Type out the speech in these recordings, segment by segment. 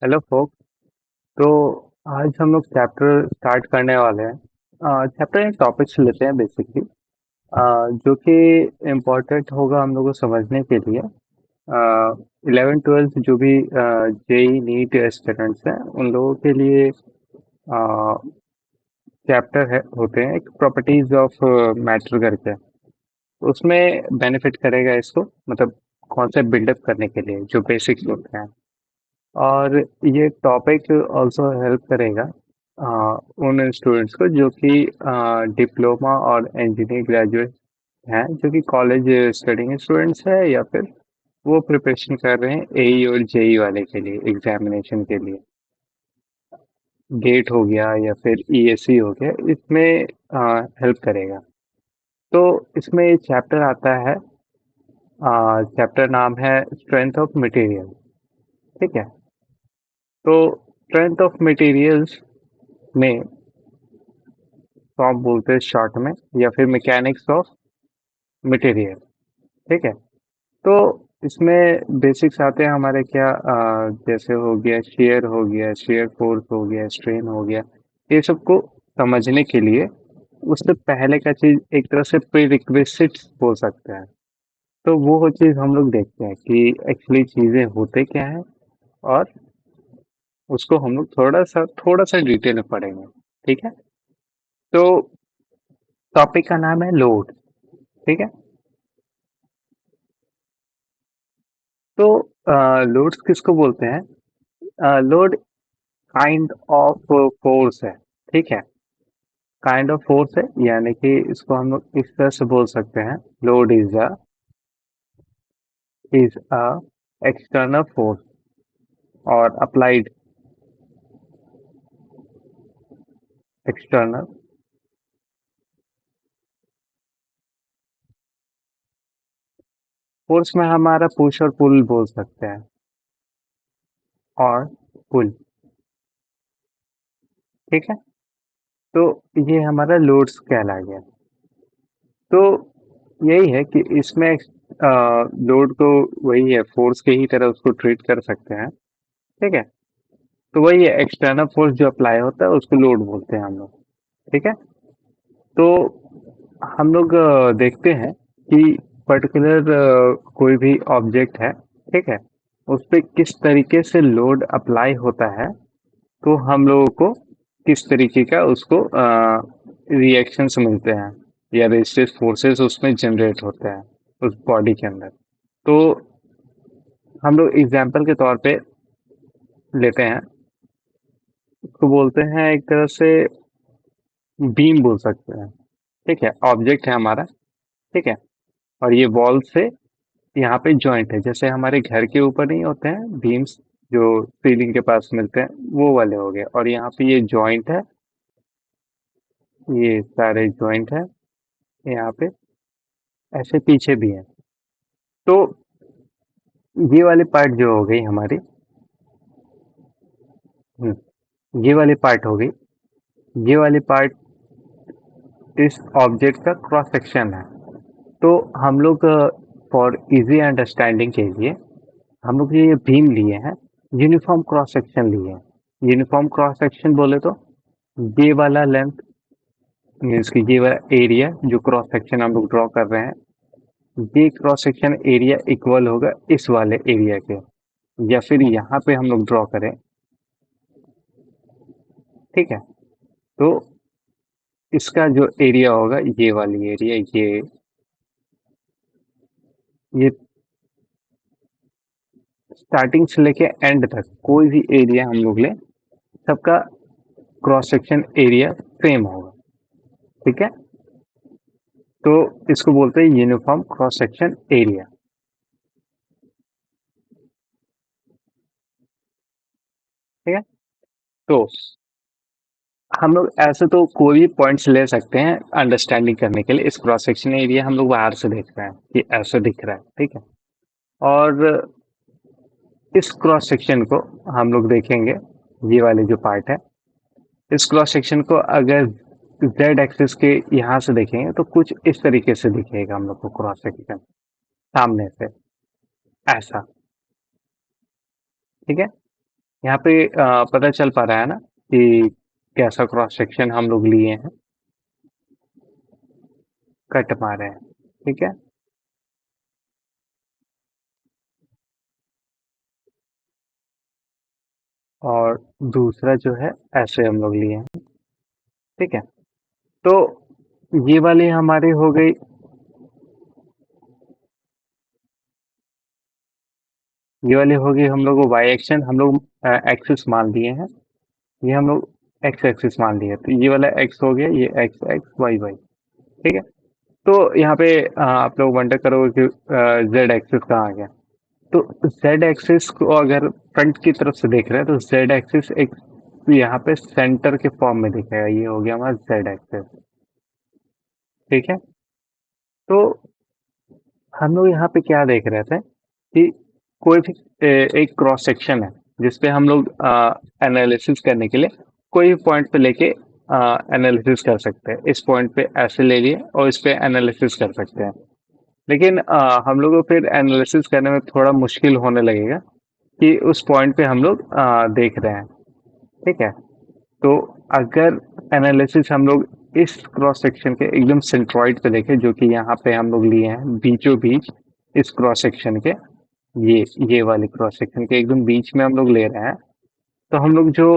Hello फोक। तो आज हम लोग चैप्टर स्टार्ट करने वाले हैं। चैप्टर एक टॉपिक से लेते हैं बेसिकली, जो कि इम्पोर्टेंट होगा हम लोगों को समझने के लिए। 11 12 जो भी जेई नीट स्टूडेंट्स हैं उन लोगों के लिए चैप्टर है होते हैं, एक प्रॉपर्टीज ऑफ मैटर करके। उसमें बेनिफिट करेगा इसको, मतलब कॉन्सेप्ट बिल्डअप करने के लिए जो बेसिक्स होते हैं। और ये टॉपिक ऑल्सो हेल्प करेगा उन स्टूडेंट्स को जो कि डिप्लोमा और इंजीनियरिंग ग्रेजुएट हैं, जो कि कॉलेज स्टडिंग स्टूडेंट्स है, या फिर वो प्रिपरेशन कर रहे हैं एई और जेई वाले के लिए, एग्जामिनेशन के लिए। गेट हो गया या फिर ईएससी हो गया, इसमें हेल्प करेगा। तो इसमें चैप्टर आता है, चैप्टर नाम है स्ट्रेंथ ऑफ मटेरियल। ठीक है। तो स्ट्रेंथ ऑफ मटेरियल्स में टॉप बोलते हैं शॉर्ट में, या फिर मैकेनिक्स ऑफ मटेरियल। ठीक है। तो इसमें बेसिक्स आते हैं हमारे क्या, जैसे हो गया शेयर, हो गया शेयर फोर्स, हो गया स्ट्रेन, हो गया। ये सबको समझने के लिए उससे पहले का चीज एक तरह से प्री रिक्विजिट्स बोल सकते हैं। तो वो चीज हम लोग देखते हैं कि एक्चुअली चीजें होते क्या है, और उसको हम लोग थोड़ा सा डिटेल में पढ़ेंगे। ठीक है। तो टॉपिक का नाम है लोड। ठीक है। तो लोड्स किसको बोलते हैं? लोड काइंड ऑफ फोर्स है। ठीक है। काइंड ऑफ फोर्स है, यानी कि इसको हम लोग इस तरह से बोल सकते हैं। Load is a external force और अप्लाइड एक्सटर्नल फोर्स में हमारा पुश और पुल बोल सकते हैं, और पुल। ठीक है। तो ये हमारा लोड्स कहला गया। तो यही है कि इसमें लोड को वही है, फोर्स के ही तरह उसको ट्रीट कर सकते हैं। ठीक है। तो वही है, एक्सटर्नल फोर्स जो अप्लाई होता है उसको लोड बोलते हैं हम लोग। ठीक है। तो हम लोग देखते हैं कि पर्टिकुलर कोई भी ऑब्जेक्ट है। ठीक है। उस पे किस तरीके से लोड अप्लाई होता है, तो हम लोगों को किस तरीके का उसको रिएक्शंस मिलते हैं, या रेजिस्टिव फोर्सेस उसमें जनरेट होते हैं उस बॉडी के अंदर। तो हम लोग एग्जाम्पल के तौर पे लेते हैं, उसको बोलते हैं एक तरह से बीम बोल सकते हैं। ठीक है। ऑब्जेक्ट है हमारा। ठीक है। और ये वॉल से यहाँ पे जॉइंट है, जैसे हमारे घर के ऊपर नहीं होते हैं बीम्स जो सीलिंग के पास मिलते हैं, वो वाले हो गए। और यहाँ पे ये जॉइंट है, ये सारे जॉइंट है यहाँ पे, ऐसे पीछे भी है। तो ये वाली पार्ट जो हो गई हमारी, ये वाली पार्ट हो गई। ये वाली पार्ट इस ऑब्जेक्ट का क्रॉस सेक्शन है। तो हम लोग फॉर इजी अंडरस्टैंडिंग के लिए हम लोग ये बीम लिए हैं, यूनिफॉर्म क्रॉस सेक्शन लिए हैं। यूनिफॉर्म क्रॉस सेक्शन बोले तो ये वाला लेंथ मीन्स कि ये वाला एरिया जो क्रॉस सेक्शन हम लोग ड्रॉ कर रहे हैं, ये क्रॉस सेक्शन एरिया इक्वल होगा इस वाले एरिया के। या फिर यहाँ पे हम लोग ड्रॉ करें। ठीक है। तो इसका जो एरिया होगा, ये वाली एरिया, ये स्टार्टिंग से लेके एंड तक कोई भी एरिया हम लोग ले, सबका क्रॉस सेक्शन एरिया सेम होगा। ठीक है। तो इसको बोलते हैं यूनिफॉर्म क्रॉस सेक्शन एरिया। ठीक है। तो हम लोग ऐसे तो कोई भी पॉइंट्स ले सकते हैं अंडरस्टैंडिंग करने के लिए। इस क्रॉस सेक्शन एरिया हम लोग बाहर से देख रहे हैं कि ऐसे दिख रहा है। ठीक है। और इस क्रॉस सेक्शन को हम लोग देखेंगे, ये वाले जो पार्ट है, इस क्रॉस सेक्शन को अगर जेड एक्सिस के यहाँ से देखेंगे तो कुछ इस तरीके से दिखेगा हम लोग को क्रॉस सेक्शन सामने से, ऐसा। ठीक है। यहाँ पे पता चल पा रहा है ना कि कैसा क्रॉस सेक्शन हम लोग लिए हैं, कट मारे हैं, ठीक है। और दूसरा जो है ऐसे हम लोग लिए हैं, ठीक है। तो ये वाली हमारी हो गई। ये वाली हो गई हम लोग को वाई एक्शन, हम लोग एक्सिस मान लिए हैं। ये हम लोग एक्स एक्सिस मान लिए, तो ये वाला एक्स हो गया, ये एक्स एक्स वाई वाई, ठीक है। तो यहाँ पे आप लोग वंडर करोगे कि जेड एक्सिस कहाँ आ गया। तो जेड एक्सिस को अगर फ्रंट की तरफ से देख रहे हैं तो जेड एक्सिस एक यहाँ पे सेंटर के फॉर्म में दिखेगा, ये हो गया हमारा जेड एक्सिस, ठीक है। तो हम लोग यहाँ पे क्या देख रहे थे कि कोई भी एक क्रॉस सेक्शन है जिसपे हम लोग एनालिसिस करने के लिए कोई भी पॉइंट पे लेके एनालिसिस कर सकते हैं। इस पॉइंट पे ऐसे ले लिए और इस पे एनालिसिस कर सकते हैं। लेकिन हम लोग को फिर एनालिसिस करने में थोड़ा मुश्किल होने लगेगा कि उस पॉइंट पे हम लोग देख रहे हैं, ठीक है। तो अगर एनालिसिस हम लोग इस क्रॉस सेक्शन के एकदम सेंट्रॉइड पे देखें, जो कि यहाँ पे हम लोग लिए हैं बीचों बीच, इस क्रॉस सेक्शन के, ये वाले क्रॉस सेक्शन के एकदम बीच में हम लोग ले रहे हैं, तो हम लोग जो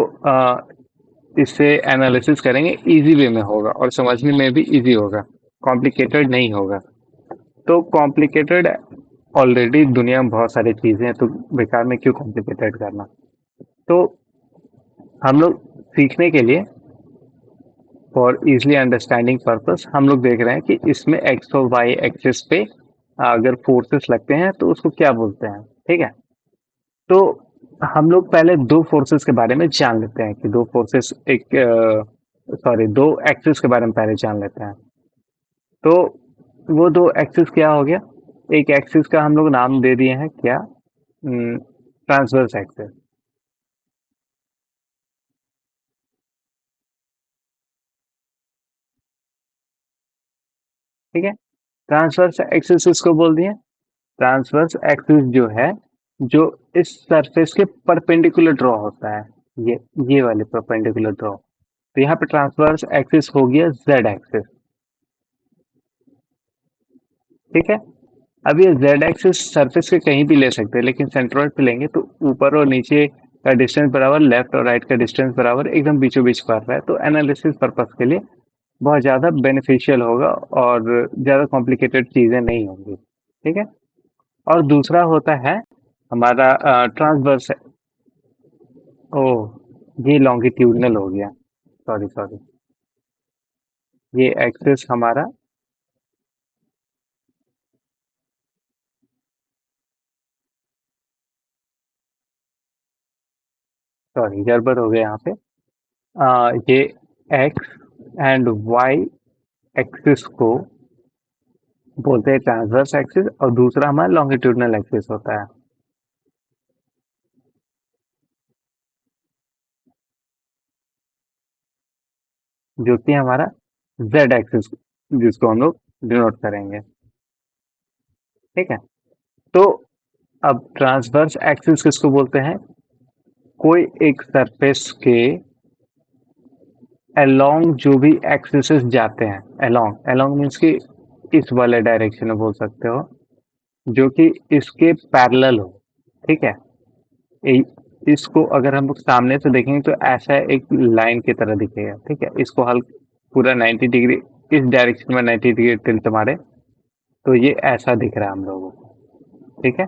इससे एनालिसिस करेंगे इजी वे में होगा और समझने में भी इजी होगा, कॉम्प्लिकेटेड नहीं होगा। तो कॉम्प्लिकेटेड ऑलरेडी दुनिया में बहुत सारी चीजें हैं, तो बेकार में क्यों कॉम्प्लिकेटेड करना। तो हम लोग सीखने के लिए, फॉर इजली अंडरस्टैंडिंग पर्पस, हम लोग देख रहे हैं कि इसमें एक्स और वाई एक्सिस पे अगर फोर्सेस लगते हैं तो उसको क्या बोलते हैं, ठीक है। तो हम लोग पहले दो फोर्सेस के बारे में जान लेते हैं कि दो फोर्सेस एक दो एक्सिस के बारे में पहले जान लेते हैं। तो वो दो एक्सिस क्या हो गया, एक एक्सिस का हम लोग नाम दे दिए हैं क्या, ट्रांसवर्स एक्सिस, ठीक है। ट्रांसवर्स एक्सिस इसको बोल दिए। ट्रांसवर्स एक्सिस जो है, जो इस सरफेस के परपेंडिकुलर ड्रॉ होता है, ये वाले परपेंडिकुलर ड्रॉ, तो यहाँ पे ट्रांसवर्स एक्सिस हो गया जेड एक्सिस, ठीक है। अब ये जेड एक्सिस सरफेस के कहीं भी ले सकते हैं, लेकिन सेंट्रॉइड पे लेंगे तो ऊपर और नीचे का डिस्टेंस बराबर, लेफ्ट और राइट का डिस्टेंस बराबर, एकदम बीचों बीच पड़ रहा है, तो एनालिसिस पर्पस के लिए बहुत ज़्यादा बेनिफिशियल होगा और ज़्यादा कॉम्प्लिकेटेड चीज़ें नहीं होंगी, ठीक है। और दूसरा होता है हमारा ट्रांसवर्स। ओ, ये लॉन्गिट्यूडनल हो गया, सॉरी सॉरी, ये एक्सिस हमारा, सॉरी गड़बड़ हो गया यहाँ पे। ये एक्स एंड वाई एक्सिस को बोलते हैं ट्रांसवर्स एक्सिस, और दूसरा हमारा लॉन्गिट्यूडनल एक्सिस होता है, जो कि हमारा जेड एक्सिस, जिसको हम लोग डिनोट करेंगे, ठीक है। तो अब ट्रांसवर्स एक्सिस किसको बोलते हैं, कोई एक सरफेस के अलोंग जो भी एक्सिस जाते हैं, अलोंग, अलोंग मीन्स कि इस वाले डायरेक्शन में बोल सकते हो, जो कि इसके पैरेलल हो, ठीक है। इसको अगर हम लोग सामने से देखेंगे तो ऐसा एक लाइन की तरह दिखेगा, ठीक है। इसको हल पूरा 90 डिग्री इस डायरेक्शन में 90 डिग्री टिल्ट मारे तो ये ऐसा दिख रहा है हम लोगों को, ठीक है।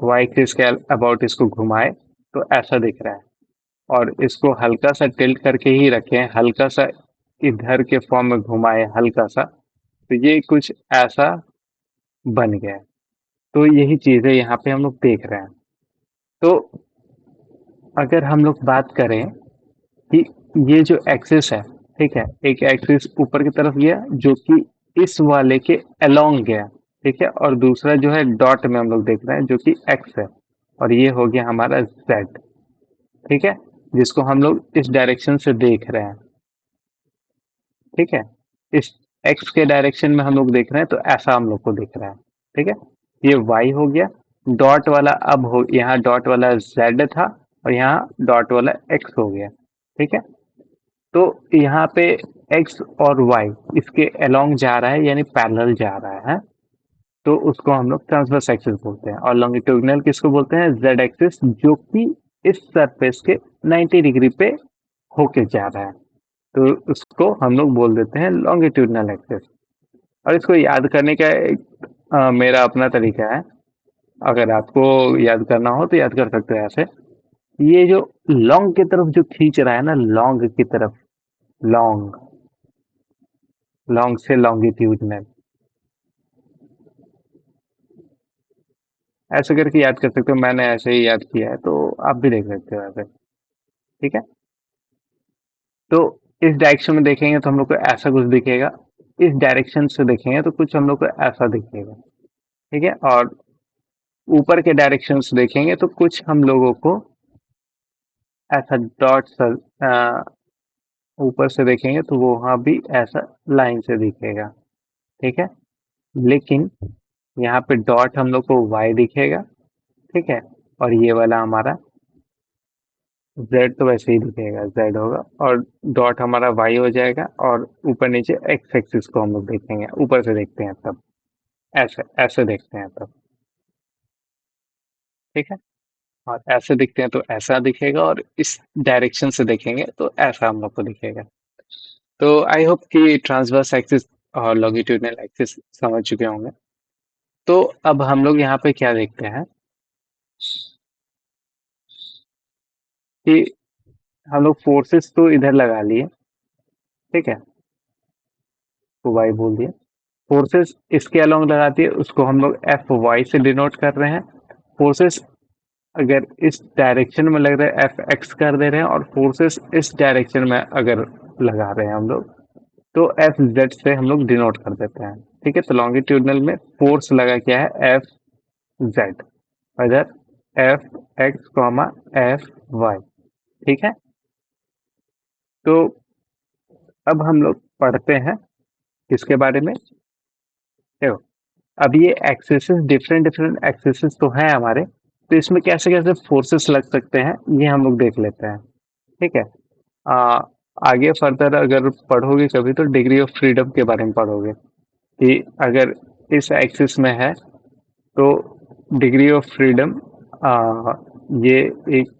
वाई एक्सिस के अबाउट इसको घुमाए तो ऐसा दिख रहा है, और इसको हल्का सा टिल्ट करके ही रखें, हल्का सा इधर के फॉर्म में घुमाए हल्का सा, तो ये कुछ ऐसा बन गया है। तो यही चीज़ है यहाँ पे हम लोग देख रहे हैं। तो अगर हम लोग बात करें कि ये जो एक्सिस है, ठीक है, एक एक्सिस ऊपर की तरफ गया जो कि इस वाले के अलोंग गया, ठीक है, और दूसरा जो है डॉट में हम लोग देख रहे हैं जो कि एक्स है, और ये हो गया हमारा जेड, ठीक है, जिसको हम लोग इस डायरेक्शन से देख रहे हैं, ठीक है। इस एक्स के डायरेक्शन में हम लोग देख रहे हैं तो ऐसा हम लोग को दिख रहा है, ठीक है। ये वाई हो गया, डॉट वाला अब हो, यहाँ डॉट वाला जेड था, और यहाँ डॉट वाला x हो गया। ठीक है, तो यहाँ पे x और y इसके अलोंग जा रहा है, यानी पैरेलल जा रहा है, तो उसको हम लोग ट्रांसवर्स एक्सिस बोलते हैं। और लॉन्गिट्यूडिनल किसको बोलते हैं? जेड एक्सिस, जो कि इस सरफेस के 90 डिग्री पे होके जा रहा है, तो उसको हम लोग बोल देते हैं लॉन्गिट्यूडिनल एक्सिस। और इसको याद करने का एक मेरा अपना तरीका है। अगर आपको याद करना हो तो याद कर सकते हो ऐसे। ये जो लॉन्ग की तरफ जो खींच रहा है ना, लॉन्ग की तरफ, लॉन्ग, लॉन्ग से लॉन्गिट्यूडिनल, ऐसे करके याद कर सकते हो। मैंने ऐसे ही याद किया है, तो आप भी देख सकते हो ऐसे। ठीक है, तो इस डायरेक्शन में देखेंगे तो हम लोग को ऐसा कुछ दिखेगा, इस डायरेक्शन से देखेंगे तो कुछ हम लोग को ऐसा दिखेगा। ठीक है, और ऊपर के डायरेक्शन से देखेंगे तो कुछ हम लोगों को ऐसा डॉट सा, ऊपर से देखेंगे तो वो वहां भी ऐसा लाइन से दिखेगा। ठीक है, लेकिन यहाँ पे डॉट हम लोग को y दिखेगा। ठीक है, और ये वाला हमारा z तो वैसे ही दिखेगा, z होगा, और डॉट हमारा y हो जाएगा, और ऊपर नीचे x एक्सिस को हम लोग देखेंगे, ऊपर से देखते हैं तब, ऐसे ऐसे देखते हैं तब। ठीक है, और ऐसे दिखते हैं तो ऐसा दिखेगा, और इस डायरेक्शन से देखेंगे तो ऐसा हम लोग को दिखेगा। तो आई होप कि ट्रांसवर्स एक्सिस और लॉन्गिट्यूडिनल एक्सिस समझ चुके होंगे। तो अब हम लोग यहाँ पे क्या देखते हैं कि हम लोग फोर्सेस तो इधर लगा लिए। ठीक है, तो वाई बोल दिया, फोर्सेस इसके अलोंग लगाती है, उसको हम लोग एफ वाई से डिनोट कर रहे हैं। फोर्सेस अगर इस डायरेक्शन में लग रहे हैं, एफ एक्स कर दे रहे हैं, और फोर्सेस इस डायरेक्शन में अगर लगा रहे हैं हम लोग, तो एफ जेड से हम लोग डिनोट कर देते हैं। ठीक है, तो लॉन्गिट्यूडनल में फोर्स लगा क्या है? एफ जेड, इधर F X comma F Y. ठीक है, तो अब हम लोग पढ़ते हैं किसके बारे में? देखो, अब ये एक्सेसेस, डिफरेंट डिफरेंट एक्सेसेस तो हैं हमारे, तो इसमें कैसे कैसे फोर्सेस लग सकते हैं ये हम लोग देख लेते हैं। ठीक है, आ, आगे फर्दर अगर पढ़ोगे कभी तो डिग्री ऑफ फ्रीडम के बारे में पढ़ोगे, कि अगर इस एक्सिस में है तो डिग्री ऑफ फ्रीडम, ये एक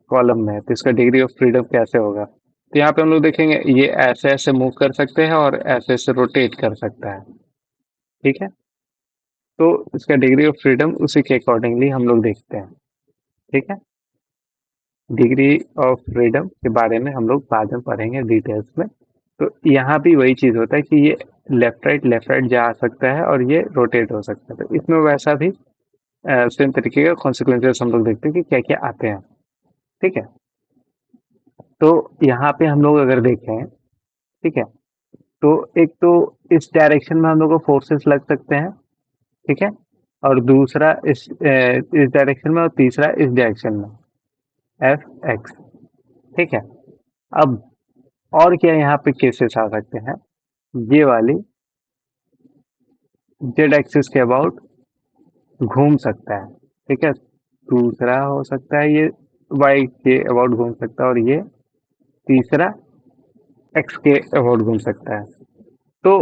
कॉलम में है तो इसका डिग्री ऑफ फ्रीडम कैसे होगा। तो यहाँ पे हम लोग देखेंगे ये ऐसे ऐसे मूव कर सकते हैं और ऐसे ऐसे रोटेट कर सकता है। ठीक है, तो इसका डिग्री ऑफ फ्रीडम उसी के अकॉर्डिंगली हम लोग देखते हैं। ठीक है, डिग्री ऑफ फ्रीडम के बारे में हम लोग बाद में पढ़ेंगे डिटेल्स में। तो यहाँ भी वही चीज होता है कि ये लेफ्ट राइट जा सकता है और ये रोटेट हो सकता है, तो इसमें वैसा भी सेम तरीके का कॉन्सिक्वेंसेस हम लोग देखते हैं कि क्या क्या आते हैं। ठीक है, तो यहाँ पे हम लोग अगर देखें, ठीक है, तो एक तो इस डायरेक्शन में हम लोग को फोर्सेस लग सकते हैं। ठीक है, और दूसरा इस डायरेक्शन में, और तीसरा इस डायरेक्शन में, एफ एक्स। ठीक है, अब और क्या यहाँ पे केसेस आ सकते हैं? ये वाली जेड एक्सिस के अबाउट घूम सकता है। ठीक है, दूसरा हो सकता है ये वाई के अबाउट घूम सकता है, और ये तीसरा एक्स के अबाउट घूम सकता है। तो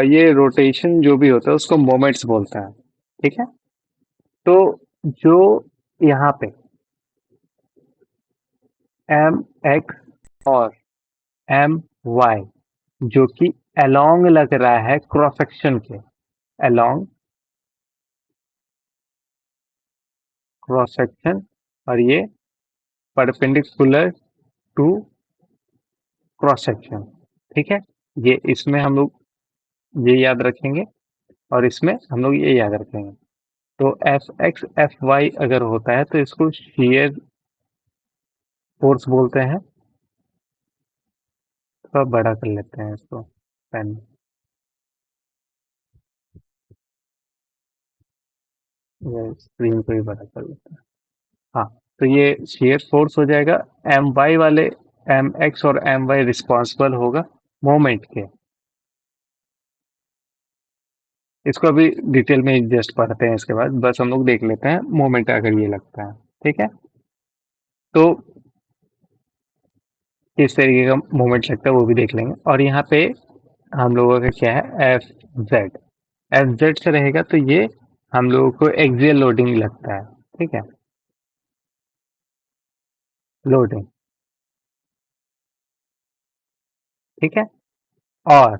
ये रोटेशन जो भी होता है उसको मोमेंट्स बोलता है। ठीक है, तो जो यहाँ पे एम एक्स और एम वाई जो कि अलोंग लग रहा है क्रॉस सेक्शन के, अलोंग क्रॉस सेक्शन, और ये परपेंडिकुलर टू क्रॉस सेक्शन। ठीक है, ये इसमें हम लोग ये याद रखेंगे, और इसमें हम लोग ये याद रखेंगे। तो एफ एक्स एफ वाई अगर होता है तो इसको शेयर फोर्स बोलते हैं। थोड़ा बड़ा कर लेते हैं इसको पेन, स्क्रीन को ही बड़ा कर लेते हैं। हाँ, तो ये शेयर फोर्स हो जाएगा। एम वाई वाले, एम एक्स और एम वाई रिस्पॉन्सिबल होगा मोमेंट के। इसको अभी डिटेल में जस्ट पढ़ते हैं, इसके बाद बस हम लोग देख लेते हैं मोमेंट अगर ये लगता है। ठीक है, तो किस तरीके का मूवमेंट लगता है वो भी देख लेंगे। और यहाँ पे हम लोगों का क्या है, एफ जेड। एफ जेड से रहेगा तो ये हम लोगों को एक्सियल लोडिंग लगता है। ठीक है, लोडिंग। ठीक है। और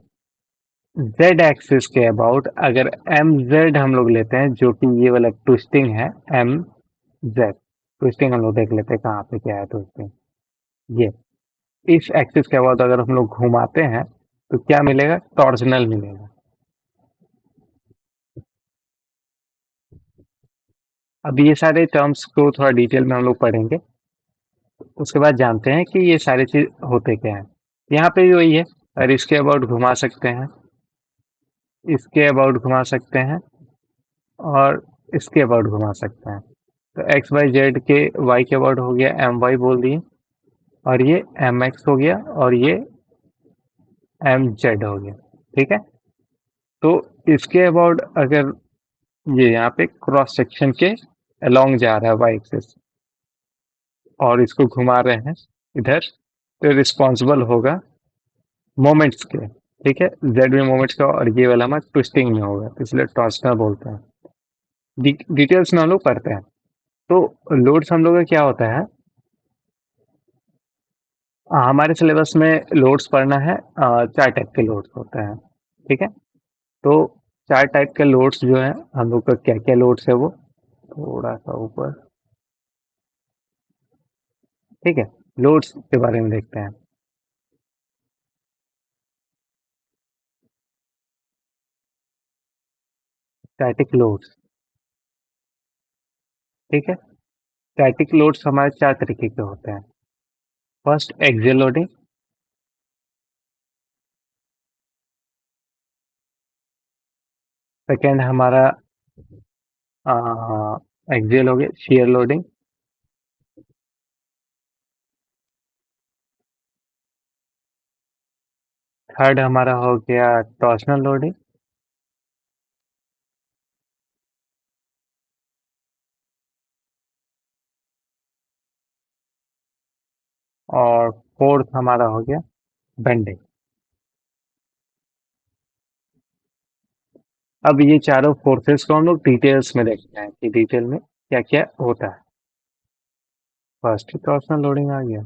जेड एक्सिस के अबाउट अगर एम जेड हम लोग लेते हैं, जो कि ये वाला ट्विस्टिंग है, एम जेड ट्विस्टिंग हम लोग देख लेते हैं कहाँ पे क्या है ट्विस्टिंग। ये इस एक्सिस के अबाउट अगर हम लोग घुमाते हैं तो क्या मिलेगा, टॉर्जनल मिलेगा। अब ये सारे टर्म्स को थोड़ा डिटेल में हम लोग पढ़ेंगे, उसके बाद जानते हैं कि ये सारी चीज होते क्या है। यहाँ पे भी वही है, और इसके अबाउट घुमा सकते हैं, इसके अबाउट घुमा सकते हैं, और इसके अबाउट घुमा सकते हैं। तो एक्स वाई जेड के वाई के अबाउट हो गया एम वाई बोल दिए, और ये एम एक्स हो गया, और ये एम जेड हो गया। ठीक है। तो इसके अबाउट अगर ये यहाँ पे क्रॉस सेक्शन के अलोंग जा रहा है वाई एक्सिस, और इसको घुमा रहे हैं इधर, तो रिस्पॉन्सिबल होगा मोमेंट्स के। ठीक है, जेड में मोमेंट्स का, और ये वाला हमारा ट्विस्टिंग में होगा, तो इसलिए टॉर्सनल बोलते हैं। डिटेल्स में हम लोग पढ़ते हैं। तो लोड्स हम लोग का क्या होता है, हमारे सिलेबस में लोड्स पढ़ना है, चार टाइप के लोड्स होते हैं। ठीक है। तो चार टाइप के लोड्स जो है हम लोग का क्या क्या लोड्स है वो थोड़ा सा ऊपर। ठीक है, लोड्स के बारे में देखते हैं। Static loads. ठीक है, स्टैटिक लोड्स हमारे चार तरीके के होते हैं। फर्स्ट एक्सियल लोडिंग, सेकेंड हमारा एक्सियल हो गया शियर लोडिंग, थर्ड हमारा हो गया टॉर्सनल लोडिंग, और फोर्थ हमारा हो गया बेंडिंग। अब ये चारों फोर्सेस को हम लोग डिटेल्स में देखते हैं कि डिटेल में क्या क्या होता है। फर्स्ट टॉर्सनल लोडिंग आ गया।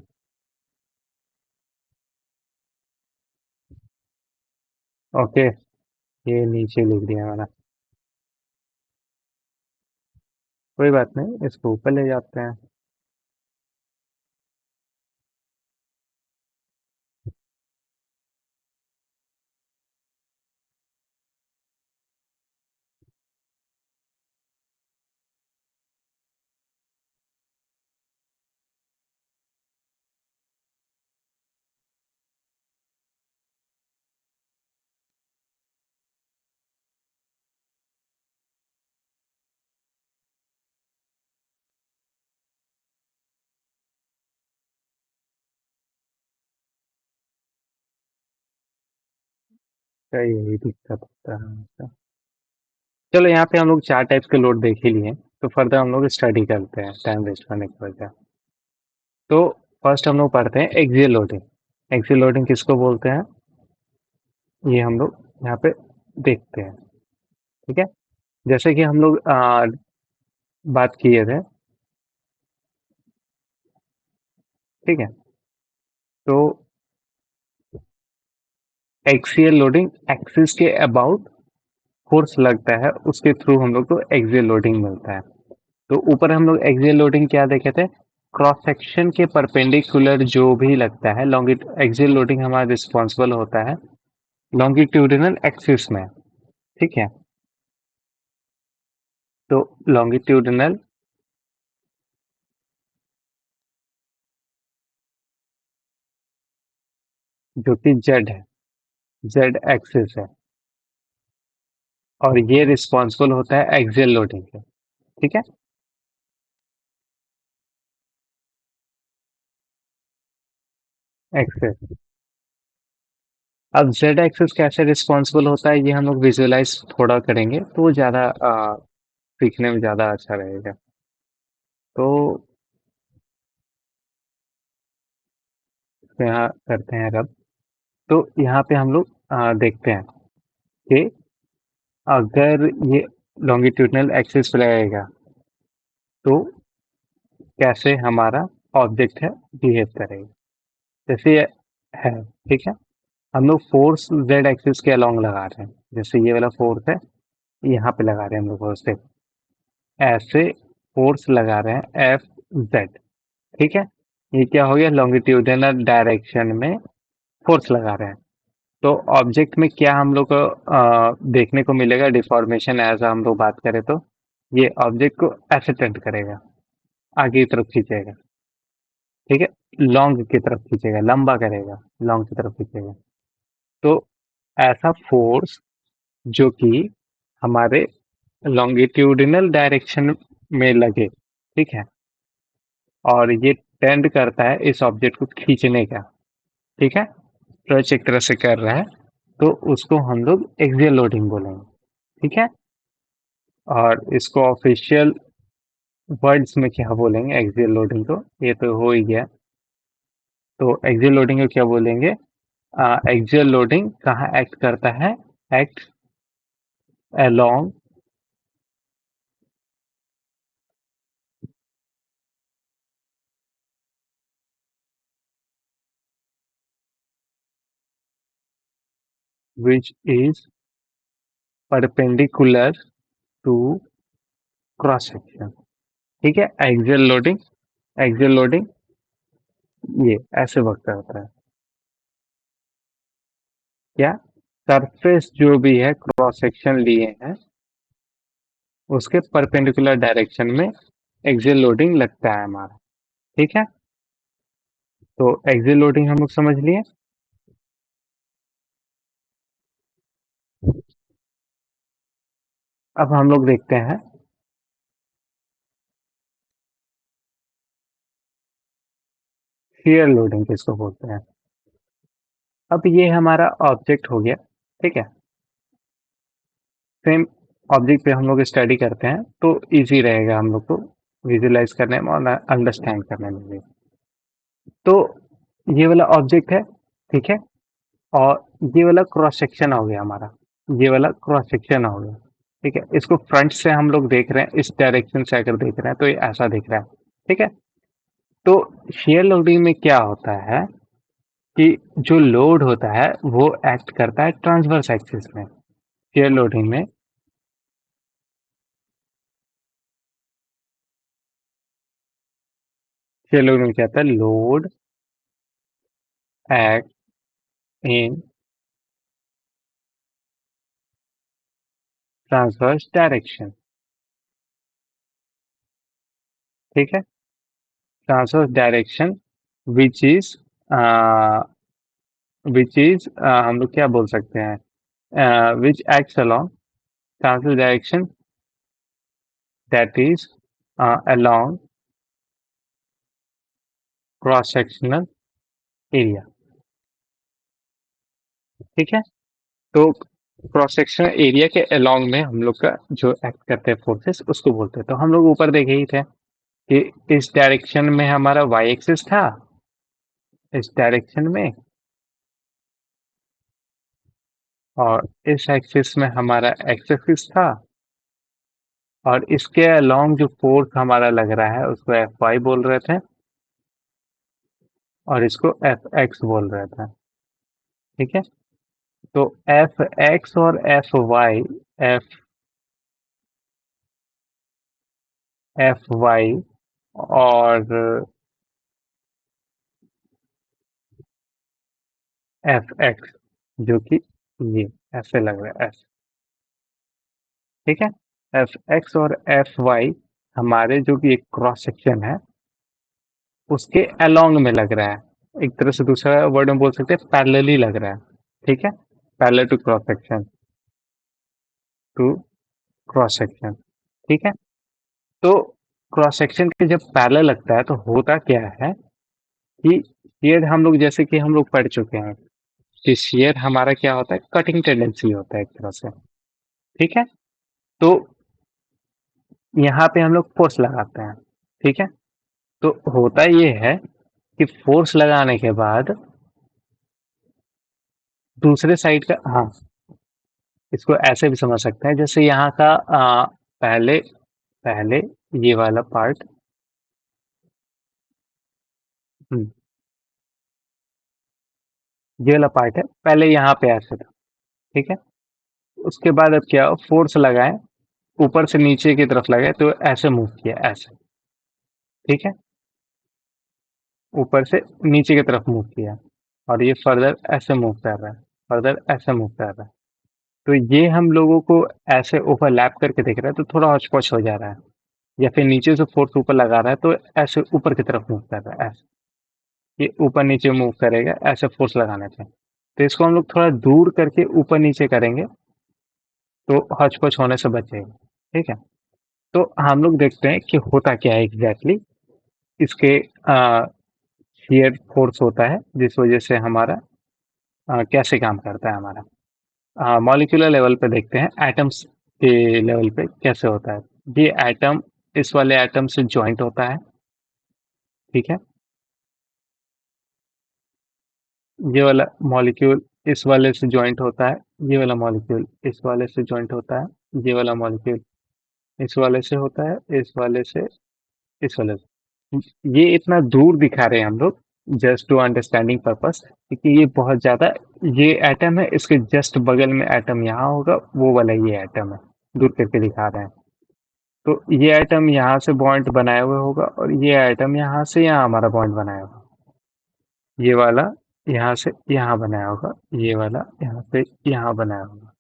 ओके, ये नीचे लिख दिया मैंने, कोई बात नहीं, इसको ऊपर ले जाते हैं। तो यही दिक्कत होता है हमेशा। चलो, यहाँ पे हम लोग चार टाइप्स के लोड देख ही लिए, तो फर्दर हम लोग स्टडी करते हैं टाइम वेस्ट करने की वजह। तो फर्स्ट हम लोग पढ़ते हैं एक्सियल लोडिंग। एक्सियल लोडिंग किसको बोलते हैं, ये हम लोग यहाँ पे देखते हैं। ठीक है, जैसे कि हम लोग बात किए थे। ठीक है, तो एक्सियल लोडिंग एक्सिस के अबाउट फोर्स लगता है, उसके थ्रू हम लोग को एक्सियल लोडिंग मिलता है। तो ऊपर हम लोग एक्सियल लोडिंग क्या देखे थे, क्रॉस सेक्शन के परपेंडिकुलर जो भी लगता है, लॉन्गिट एक्सियल लोडिंग हमारा रिस्पॉन्सिबल होता है लॉन्गिट्यूडिनल एक्सिस में। ठीक है, तो लॉन्गिट्यूडिनल जो कि जेड है, जेड एक्सिस है, और ये रिस्पॉन्सिबल होता है एक्सियल लोडिंग के। ठीक है, एक्सिस। अब जेड एक्सिस कैसे रिस्पॉन्सिबल होता है, ये हम लोग विजुअलाइज थोड़ा करेंगे तो वो ज़्यादा सीखने में ज़्यादा अच्छा रहेगा। तो इसको यहाँ करते हैं रब। तो यहाँ पे हम लोग देखते हैं कि अगर ये लॉन्गिट्यूडनल एक्सिस पे लगेगा तो कैसे हमारा ऑब्जेक्ट है बिहेव करेगा। जैसे ये है, ठीक है, हम लोग फोर्स जेड एक्सिस के अलोंग लगा रहे हैं। जैसे ये वाला फोर्स है, यहाँ पे लगा रहे हैं हम लोग फोर्स से, ऐसे फोर्स लगा रहे हैं एफ जेड, ठीक है। ये क्या हो गया, लॉन्गिट्यूडनल डायरेक्शन में फोर्स लगा रहे हैं। तो ऑब्जेक्ट में क्या हम लोग को देखने को मिलेगा डिफॉर्मेशन, एज हम लोग बात करें तो ये ऑब्जेक्ट को ऐसे टेंड करेगा, आगे की तरफ खींचेगा, ठीक है, लॉन्ग की तरफ खींचेगा, लंबा करेगा, लॉन्ग की तरफ खींचेगा। तो ऐसा फोर्स जो कि हमारे लॉन्गिट्यूडिनल डायरेक्शन में लगे, ठीक है, और ये टेंड करता है इस ऑब्जेक्ट को खींचने का, ठीक है, स्ट्रेच एक तरह से कर रहा है, तो उसको हम लोग एक्सियल लोडिंग बोलेंगे, ठीक है। और इसको ऑफिशियल वर्ड्स में क्या बोलेंगे एक्सियल लोडिंग को, ये तो हो ही गया। तो एक्सियल लोडिंग को क्या बोलेंगे, एक्सियल लोडिंग कहाँ एक्ट करता है, act along which is perpendicular to cross section, ठीक है। एक्सियल लोडिंग ये ऐसे वर्क करता है, क्या सरफेस जो भी है क्रॉस सेक्शन लिए हैं उसके परपेंडिकुलर डायरेक्शन में एक्सियल लोडिंग लगता है हमारा, ठीक है। तो एक्सियल लोडिंग हम लोग समझ लिए। अब हम लोग देखते हैं शियर लोडिंग किसको बोलते हैं। अब ये हमारा ऑब्जेक्ट हो गया, ठीक है, सेम ऑब्जेक्ट पे हम लोग स्टडी करते हैं तो इजी रहेगा हम लोग को विजुलाइज करने में और अंडरस्टैंड करने में भी। तो ये वाला ऑब्जेक्ट है, ठीक है, और ये वाला क्रॉस सेक्शन हो गया हमारा, ये वाला क्रॉस सेक्शन हो गया, ठीक है। इसको फ्रंट से हम लोग देख रहे हैं, इस डायरेक्शन से अगर देख रहे हैं तो ये ऐसा दिख रहा है, ठीक है। तो शेयर लोडिंग में क्या होता है कि जो लोड होता है वो एक्ट करता है ट्रांसवर्स एक्सिस में। शेयर लोडिंग में शेयर लोडिंग में क्या होता है, load act in transverse direction, ठीक है, ट्रांसवर्स डायरेक्शन विच इज हम लोग क्या बोल सकते हैं, which acts along transverse direction that is along cross sectional area, ठीक है। तो क्रॉस सेक्शनल एरिया के अलोंग में हम लोग का जो एक्ट करते हैं फोर्सेस उसको बोलते हैं। तो हम लोग ऊपर देखे ही थे कि इस डायरेक्शन में हमारा वाई एक्सिस था, इस डायरेक्शन में, और इस एक्सिस में हमारा एक्स एक्सिस था, और इसके अलोंग जो फोर्स हमारा लग रहा है उसको एफ वाई बोल रहे थे और इसको एफ एक्स बोल रहे थे, ठीक है। तो एफ एक्स और F Y, F F Y और एफ एक्स, जो कि ये ऐसे लग रहा है ऐसे, ठीक है। एफ एक्स और एफ वाई हमारे जो कि एक क्रॉस सेक्शन है उसके अलोंग में लग रहा है। एक तरह से दूसरा वर्ड में बोल सकते हैं पैरेलली लग रहा है, ठीक है, parallel to cross section, to cross section, ठीक है। तो क्रॉस सेक्शन के जब पैरेलल लगता है तो होता क्या है कि शेयर हम लोग, जैसे कि हम लोग पढ़ चुके हैं कि शेयर हमारा क्या होता है, कटिंग टेंडेंसी होता है एक तरह से, ठीक है। तो यहाँ पे हम लोग फोर्स लगाते हैं, ठीक है। तो होता ये है कि कि फोर्स लगाने के बाद दूसरे साइड का, हाँ, इसको ऐसे भी समझ सकते हैं जैसे यहाँ का पहले पहले ये वाला पार्ट, ये वाला पार्ट है, पहले यहाँ पे ऐसे था, ठीक है। उसके बाद अब क्या, फोर्स लगाए, ऊपर से नीचे की तरफ लगाए तो ऐसे मूव किया, ऐसे, ठीक है। ऊपर से नीचे की तरफ मूव किया और ये फर्दर ऐसे मूव कर रहा है, फर्दर ऐसे मूव कर रहा है। तो ये हम लोगों को ऐसे ओवरलैप करके देख रहा है तो थोड़ा हौच-पौच हो जा रहा है, या फिर नीचे से फोर्स ऊपर लगा रहा है तो ऐसे ऊपर की तरफ मूव कर रहा है, ऐसे ये ऊपर नीचे मूव करेगा ऐसे फोर्स लगाने पे। तो इसको हम लोग थोड़ा दूर करके ऊपर नीचे करेंगे तो हौच-पौच होने से बचेगा, ठीक है। तो हम लोग देखते हैं कि होता क्या है एग्जैक्टली। इसके शियर फोर्स होता है जिस वजह से हमारा कैसे काम करता है हमारा, मॉलिक्यूलर लेवल पे देखते हैं, एटम्स के लेवल पे कैसे होता है। ये एटम इस वाले एटम से ज्वाइंट होता है, ठीक है। ये वाला मॉलिक्यूल इस वाले से ज्वाइंट होता है, ये वाला मॉलिक्यूल इस वाले से ज्वाइंट होता है, ये वाला मॉलिक्यूल इस वाले से होता है, इस वाले से, इस वाले से। ये इतना दूर दिखा रहे हैं हम लोग जस्ट टू अंडरस्टैंडिंग पर्पस, क्योंकि ये बहुत ज्यादा, ये एटम है, इसके जस्ट बगल में एटम यहाँ होगा, वो वाला ये एटम है, दूर करके दिखा रहे हैं। तो ये एटम यहाँ से बॉन्ड बनाए हुए होगा और ये एटम यहाँ से यहाँ हमारा बॉन्ड बनाया होगा, ये वाला यहाँ से यहाँ बनाया होगा, ये वाला यहाँ से यहाँ बनाया होगा,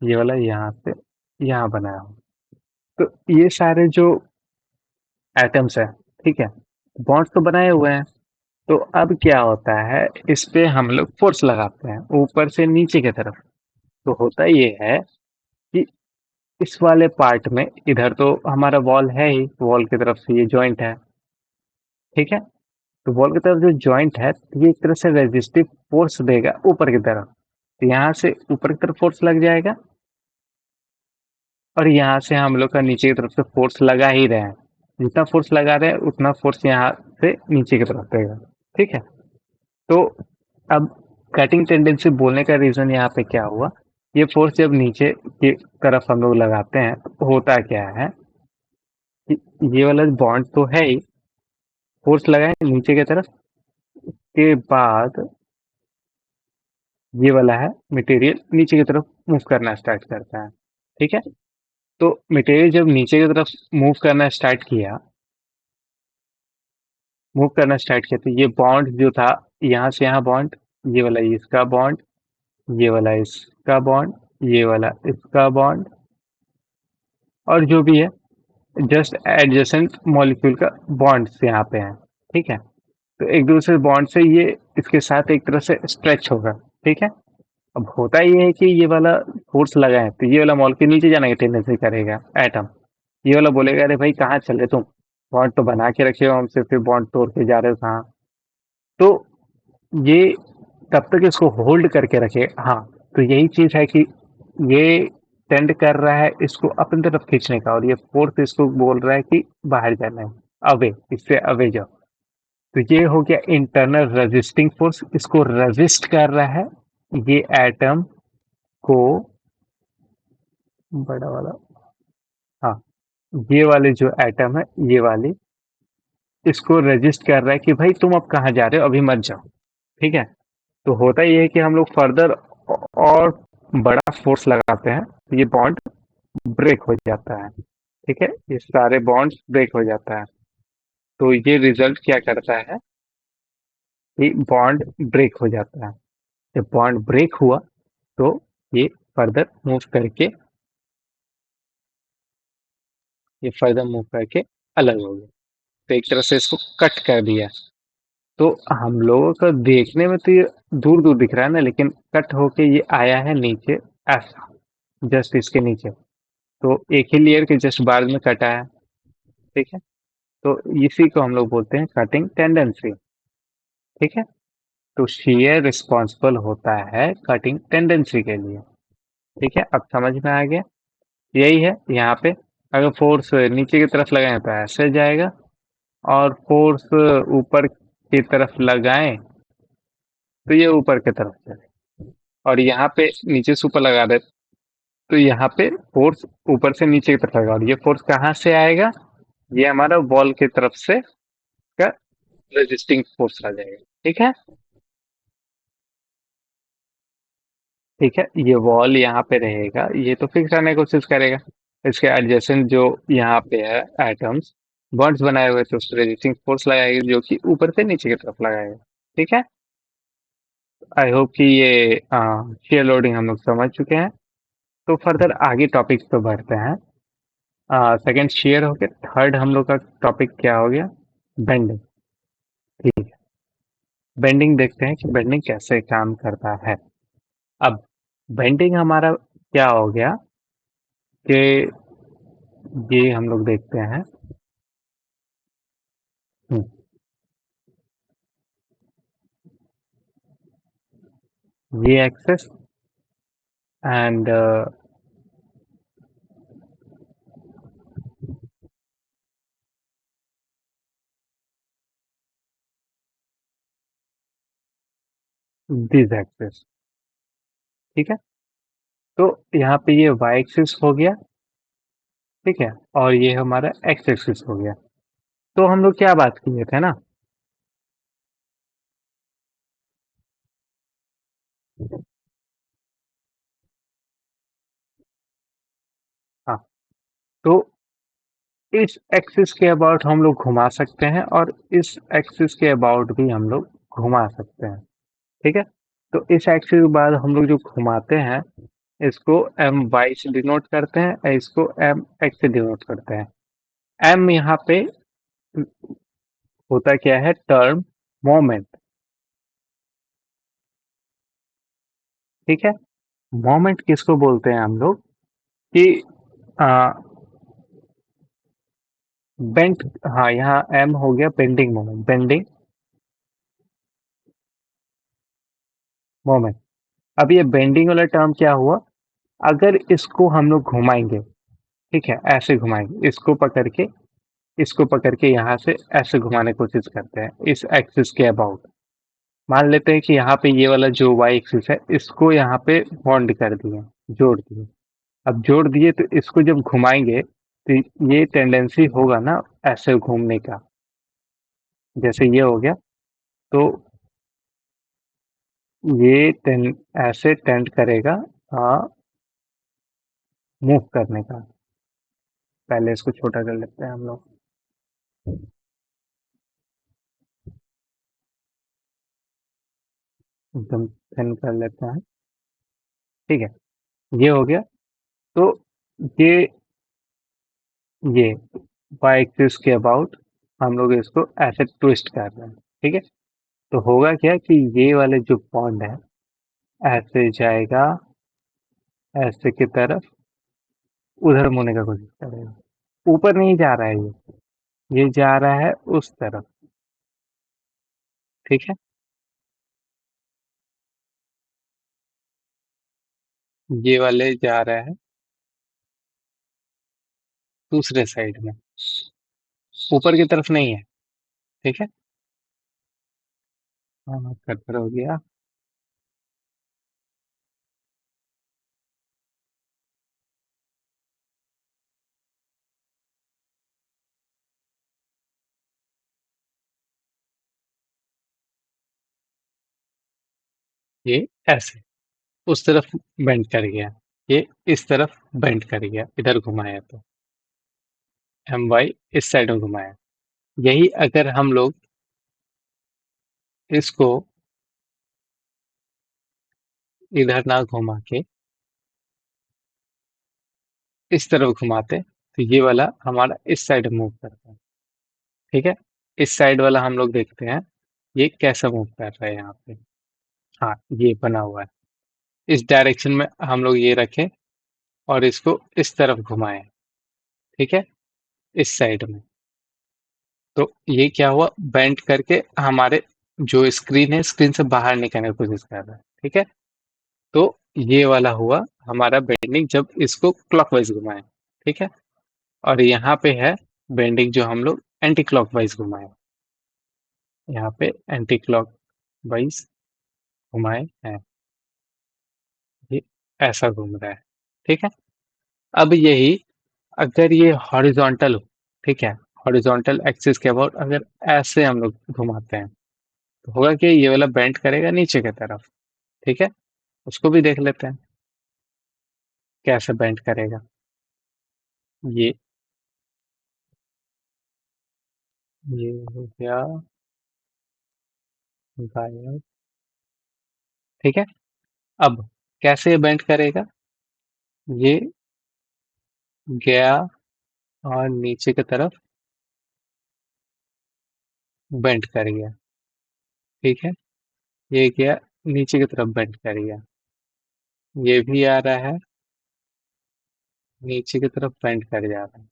ये वाला यहाँ से यहाँ बनाया होगा। तो ये सारे जो एटम्स है, ठीक है, बॉन्ड तो बनाए हुए हैं। तो अब क्या होता है, इस पे हम लोग फोर्स लगाते हैं ऊपर से नीचे की तरफ। तो होता ये है कि इस वाले पार्ट में, इधर तो हमारा वॉल है ही, वॉल की तरफ से ये जॉइंट है, ठीक है। तो वॉल की तरफ जो जॉइंट है ये एक तरह से रेजिस्टिव फोर्स देगा ऊपर की तरफ, तो यहाँ से ऊपर की तरफ फोर्स लग जाएगा और यहाँ से हम लोग का नीचे की तरफ से फोर्स लगा ही रहे हैं, जितना फोर्स लगा रहे हैं उतना फोर्स यहाँ से नीचे की तरफ देगा, ठीक है। तो अब कटिंग टेंडेंसी बोलने का रीजन यहाँ पे क्या हुआ, ये फोर्स जब नीचे की तरफ हम लोग लगाते हैं तो होता क्या है कि ये वाला बॉन्ड तो है ही, फोर्स लगाए नीचे की तरफ के बाद ये वाला है मटेरियल नीचे की तरफ मूव करना स्टार्ट करता है, ठीक है। तो मटेरियल जब नीचे की तरफ मूव करना स्टार्ट किया तो ये बॉन्ड जो था, यहाँ से यहाँ बॉन्ड, ये वाला इसका बॉन्ड, ये वाला इसका बॉन्ड, ये वाला इसका बॉन्ड, और जो भी है जस्ट एडजेसेंट मॉलिक्यूल का बॉन्ड्स यहाँ पे हैं, ठीक है। तो एक दूसरे बॉन्ड से ये इसके साथ एक तरह से स्ट्रेच होगा, ठीक है। अब होता ये है कि ये वाला फोर्स लगा है तो ये वाला मॉलिक्यूल नीचे जाने की टेंडेंसी करेगा, एटम, ये वाला बोलेगा अरे भाई कहाँ चले तुम, बॉन्ड तो बना के रखे हो हमसे, फिर बॉन्ड तोड़ के जा रहे हो कहाँ। तो ये तब तक इसको होल्ड करके रखे, हाँ। तो यही चीज है कि ये टेंड कर रहा है इसको अपनी तरफ खींचने का और ये फोर्स इसको बोल रहा है कि बाहर जाना है, अवे, इससे अवे जाओ। तो ये हो गया इंटरनल रेजिस्टिंग फोर्स, इसको रेजिस्ट कर रहा है ये एटम को, बड़ा वाला, हाँ, ये वाले जो एटम है ये वाली, इसको रेजिस्ट कर रहा है कि भाई तुम अब कहाँ जा रहे हो, अभी मत जाओ, ठीक है। तो होता ये है कि हम लोग फर्दर और बड़ा फोर्स लगाते हैं तो ये बॉन्ड ब्रेक हो जाता है, ठीक है, ये सारे बॉन्ड्स ब्रेक हो जाता है। तो ये रिजल्ट क्या करता है कि बॉन्ड ब्रेक हो जाता है। जब बॉन्ड ब्रेक हुआ तो ये फर्दर मूव करके, ये फर्दर मूव करके अलग हो गया, तो एक तरह से इसको कट कर दिया। तो हम लोगों को देखने में तो ये दूर दूर दिख रहा है ना, लेकिन कट होके ये आया है नीचे, ऐसा, जस्ट इसके नीचे, तो एक ही लेयर के जस्ट बाद में कटा है, ठीक है। तो इसी को हम लोग बोलते हैं कटिंग टेंडेंसी, ठीक है। तो शेयर रिस्पॉन्सिबल होता है कटिंग टेंडेंसी के लिए, ठीक है। अब समझ में आ गया, यही है यहाँ पे, अगर फोर्स नीचे की तरफ लगाए तो ऐसे जाएगा और फोर्स ऊपर की तरफ लगाएं तो ये ऊपर की तरफ चले, और यहाँ पे नीचे से ऊपर लगा दे तो यहाँ पे फोर्स ऊपर से नीचे की तरफ आएगा, और ये फोर्स कहाँ से आएगा? ये हमारा वॉल की तरफ से का रेजिस्टिंग फोर्स आ जाएगा। ठीक है। ठीक है, ये वॉल यहाँ पे रहेगा, ये तो फिक्स रहने की कोशिश करेगा। इसके एडजेसेंट जो यहाँ पे है एटम्स बॉन्ड्स बनाए हुए, तो उस पर रेजिस्टिंग फोर्स लगाएगी जो कि ऊपर से नीचे की तरफ लगाएगा। ठीक है। आई होप कि ये शेयर लोडिंग हम लोग समझ चुके हैं। तो फर्दर आगे टॉपिक्स पे बढ़ते हैं। सेकंड शेयर हो गया, थर्ड हम लोग का टॉपिक क्या हो गया? बेंडिंग। ठीक है, बेंडिंग देखते हैं कि बेंडिंग कैसे काम करता है। अब बेंडिंग हमारा क्या हो गया कि ये हम लोग देखते हैं। हम्म, ये एक्सेस एंड दिस एक्सेस। ठीक है, तो यहाँ पे ये वाई एक्सिस हो गया। ठीक है, और ये हमारा एक्स एक्सिस हो गया। तो हम लोग क्या बात किए थे ना? हाँ, तो इस एक्सिस के अबाउट हम लोग घुमा सकते हैं, और इस एक्सिस के अबाउट भी हम लोग घुमा सकते हैं। ठीक है, तो इस एक्सिस के बाद हम लोग जो घुमाते हैं इसको एम वाई से डिनोट करते हैं, और इसको एम एक्स से डिनोट करते हैं। एम यहाँ पे होता क्या है? Term moment. ठीक है, मोमेंट किसको बोलते हैं हम लोग? कि बेंट, हाँ यहाँ एम हो गया बेंडिंग मोमेंट, बेंडिंग मोमेंट। अब ये बेंडिंग वाला टर्म क्या हुआ? अगर इसको हम लोग घुमाएंगे, ठीक है, ऐसे घुमाएंगे, इसको पकड़ के यहाँ से ऐसे घुमाने की कोशिश करते हैं इस एक्सिस के अबाउट। मान लेते हैं कि यहाँ पे ये वाला जो वाई एक्सिस है इसको यहाँ पे बॉन्ड कर दिए, जोड़ दिए। अब जोड़ दिए तो इसको जब घुमाएंगे तो ये टेंडेंसी होगा ना ऐसे घूमने का, जैसे ये हो गया। तो ये ऐसे टेंड करेगा मूव करने का। पहले इसको छोटा कर लेते हैं हम लोग, एकदम थिन कर लेते हैं। ठीक है, ये हो गया। तो ये ये वाई एक्सिस के अबाउट हम लोग इसको ऐसे ट्विस्ट कर रहे हैं। ठीक है, तो होगा क्या कि ये वाले जो बॉन्ड है ऐसे जाएगा, ऐसे की तरफ उधर मुड़ने का कोशिश करेगा। ऊपर नहीं जा रहा है ये जा रहा है उस तरफ। ठीक है, ये वाले जा रहा है दूसरे साइड में, ऊपर की तरफ नहीं है। ठीक है, हाँ कटर हो गया। ये ऐसे उस तरफ बेंड कर गया, ये इस तरफ बेंड कर गया, इधर घुमाया तो एम वाई इस साइड में घुमाया। यही अगर हम लोग इसको इधर ना घुमा के इस तरफ घुमाते तो ये वाला हमारा इस साइड मूव करता है। ठीक है, इस साइड वाला हम लोग देखते हैं ये कैसा मूव कर रहा है यहाँ पे। हाँ, ये बना हुआ है। इस डायरेक्शन में हम लोग ये रखें और इसको इस तरफ घुमाएं। ठीक है, इस साइड में। तो ये क्या हुआ? बेंड करके हमारे जो स्क्रीन है स्क्रीन से बाहर निकलने की कोशिश कर रहा है। ठीक है, तो ये वाला हुआ हमारा बेंडिंग जब इसको क्लॉकवाइज घुमाएं। ठीक है, और यहाँ पे है बेंडिंग जो हम लोग एंटी क्लॉकवाइज घुमाएं। यहाँ पे एंटी क्लॉक वाइज घुमाए हैं, ये ऐसा घूम रहा है। ठीक है। अब यही अगर ये हॉरिजॉन्टल हो, ठीक है, हॉरिजॉन्टल एक्सिस के अबाउट अगर ऐसे हम लोग घुमाते हैं तो होगा कि ये वाला बेंड करेगा नीचे की तरफ। ठीक है, उसको भी देख लेते हैं कैसे बेंड करेगा। ये ये हो गया गायब। ठीक है। अब कैसे ये बेंड करेगा, ये गया और नीचे की तरफ बेंड कर गया। ठीक है, ये गया नीचे की तरफ बेंड कर गया, ये भी आ रहा है नीचे की तरफ बेंड कर जा रहा है।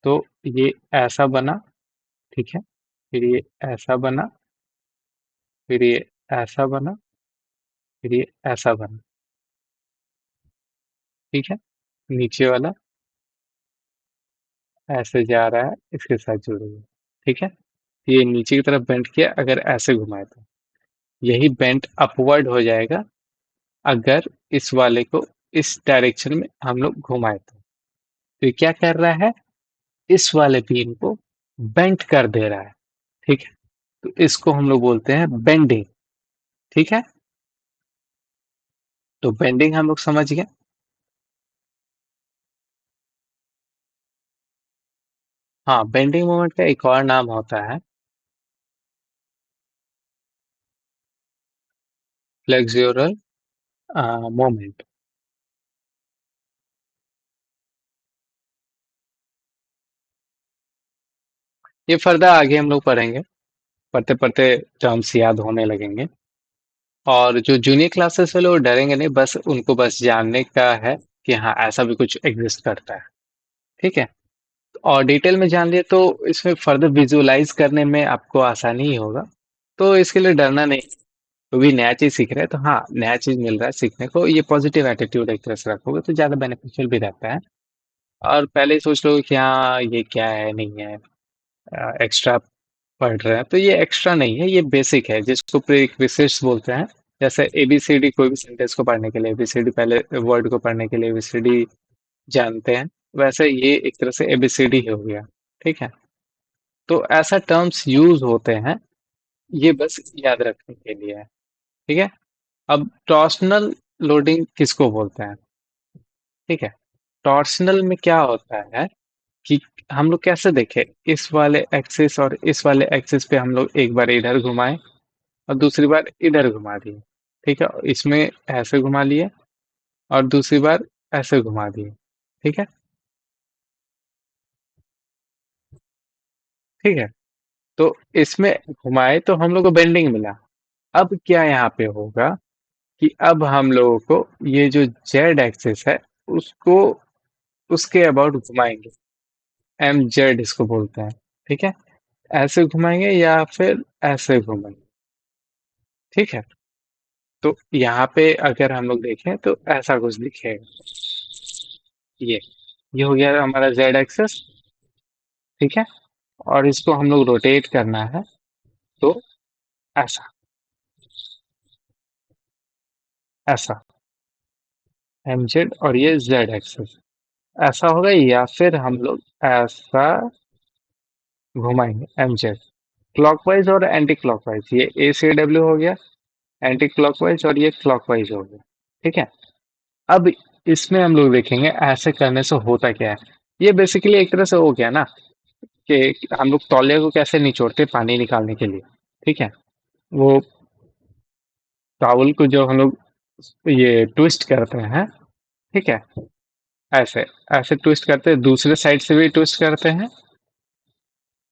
तो ये ऐसा बना। ठीक है, फिर ये ऐसा बना, फिर ये ऐसा बना, फिर ये ऐसा बना। ठीक है, नीचे वाला ऐसे जा रहा है इसके साथ जुड़ गया। ठीक है, ये नीचे की तरफ बेंड किया, अगर ऐसे घुमाए तो यही बेंड अपवर्ड हो जाएगा अगर इस वाले को इस डायरेक्शन में हम लोग घुमाए तो ये क्या कर रहा है, इस वाले बीम को बेंड कर दे रहा है। ठीक है, तो इसको हम लोग बोलते हैं बेंडिंग। ठीक है, तो बेंडिंग हम लोग समझ गए। हाँ, बेंडिंग मोमेंट का एक और नाम होता है फ्लेक्सुरल मोमेंट। ये फर्दर आगे हम लोग पढ़ेंगे, पढ़ते पढ़ते टर्म्स याद होने लगेंगे। और जो जूनियर क्लासेस वाले वो डरेंगे नहीं, बस उनको बस जानने का है कि हाँ ऐसा भी कुछ एग्जिस्ट करता है। ठीक है, और डिटेल में जान लिए तो इसमें फर्दर विजुअलाइज करने में आपको आसानी ही होगा। तो इसके लिए डरना नहीं। तो भी नया चीज सीख रहे हैं तो हाँ, नया चीज मिल रहा है सीखने को, ये पॉजिटिव एटीट्यूड एक तरह से रखोगे तो ज्यादा बेनिफिशियल भी रहता है। और पहले ही सोच लो कि हाँ ये क्या है, नहीं है, एक्स्ट्रा पढ़ रहे हैं, तो ये एक्स्ट्रा नहीं है, ये बेसिक है जिसको प्रीरिक्विजिट्स बोलते हैं। जैसे एबीसीडी, कोई भी सेंटेंस को पढ़ने के लिए एबीसीडी, पहले वर्ड को पढ़ने के लिए एबीसीडी जानते हैं, वैसे ये एक तरह से एबीसीडी हो गया। ठीक है, तो ऐसा टर्म्स यूज होते हैं, ये बस याद रखने के लिए है। ठीक है, अब टॉर्सनल लोडिंग किसको बोलते हैं। ठीक है, टॉर्सनल में क्या होता है कि हम लोग कैसे देखें, इस वाले एक्सिस और इस वाले एक्सिस पे हम लोग एक बार इधर घुमाएं और दूसरी बार इधर घुमा दिए। ठीक है, इसमें ऐसे घुमा लिए और दूसरी बार ऐसे घुमा दिए। ठीक है। ठीक है, तो इसमें घुमाए तो हम लोग को बेंडिंग मिला। अब क्या यहाँ पे होगा कि अब हम लोगों को ये जो जेड एक्सिस है उसको उसके अबाउट घुमाएंगे, एम जेड इसको बोलते हैं। ठीक है, ऐसे घुमाएंगे या फिर ऐसे घुमाएंगे। ठीक है, तो यहाँ पे अगर हम लोग देखें तो ऐसा कुछ दिखेगा। ये हो गया हमारा जेड एक्सिस। ठीक है, और इसको हम लोग रोटेट करना है तो ऐसा, ऐसा एम जेड और ये जेड एक्सिस ऐसा होगा, या फिर हम लोग ऐसा घुमाएंगे एम जेड क्लॉकवाइज और एंटी क्लॉकवाइज। ये ए सी डब्ल्यू हो गया एंटी क्लॉकवाइज और ये क्लॉकवाइज हो गया। ठीक है, अब इसमें हम लोग देखेंगे ऐसे करने से होता क्या है। ये बेसिकली एक तरह से हो गया ना कि हम लोग तौलिया को कैसे निचोड़ते पानी निकालने के लिए। ठीक है, वो टॉवल को जो हम लोग ये ट्विस्ट करते हैं। ठीक है, ऐसे ऐसे ट्विस्ट करते हैं, दूसरे साइड से भी ट्विस्ट करते हैं,